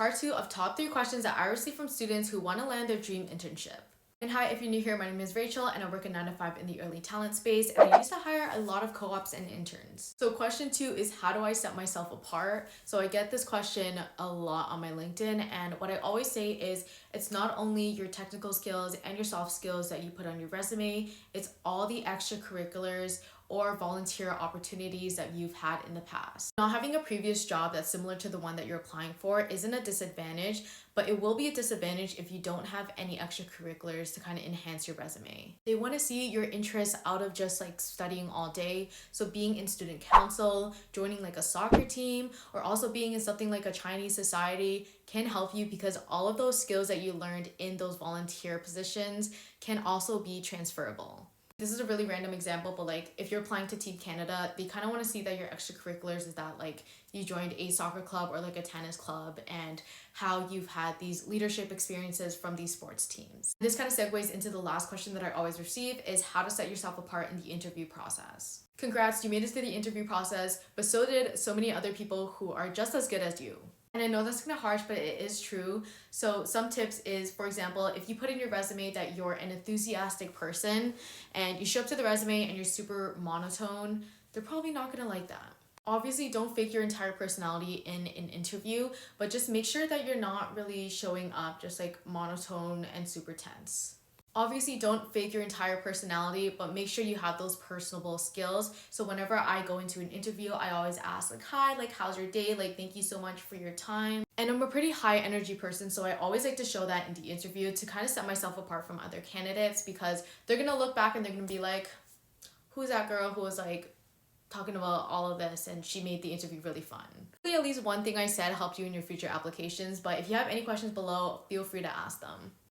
part 2 of top 3 questions that I receive from students who want to land their dream internship. And hi, if you're new here, my name is Rachel and I work in 9 to 5 in the early talent space, and I used to hire a lot of co-ops and interns. So question 2 is, how do I set myself apart? So I get this question a lot on my LinkedIn, and what I always say is it's not only your technical skills and your soft skills that you put on your resume, it's all the extracurriculars or volunteer opportunities that you've had in the past. Not having a previous job that's similar to the one that you're applying for isn't a disadvantage, but it will be a disadvantage if you don't have any extracurriculars to kind of enhance your resume. They want to see your interests out of just like studying all day. So being in student council, joining like a soccer team, or also being in something like a Chinese society can help you, because all of those skills that you learned in those volunteer positions can also be transferable. This is a really random example, but like if you're applying to Team Canada, they kind of want to see that your extracurriculars is that like you joined a soccer club or like a tennis club, and how you've had these leadership experiences from these sports teams. This kind of segues into the last question that I always receive, is how to set yourself apart in the interview process. Congrats, you made it through the interview process, but so did so many other people who are just as good as you. And I know that's kind of harsh, but it is true. So some tips is, for example, if you put in your resume that you're an enthusiastic person and you show up to the resume and you're super monotone, they're probably not going to like that. Obviously, don't fake your entire personality in an interview, but just make sure that you're not really showing up just like monotone and super tense. Obviously, don't fake your entire personality, but make sure you have those personable skills. So whenever I go into an interview, I always ask like, hi, like, how's your day? Like, thank you so much for your time. And I'm a pretty high energy person, so I always like to show that in the interview to kind of set myself apart from other candidates, because they're going to look back and they're going to be like, who's that girl who was like talking about all of this and she made the interview really fun. Hopefully at least one thing I said helped you in your future applications, but if you have any questions below, feel free to ask them.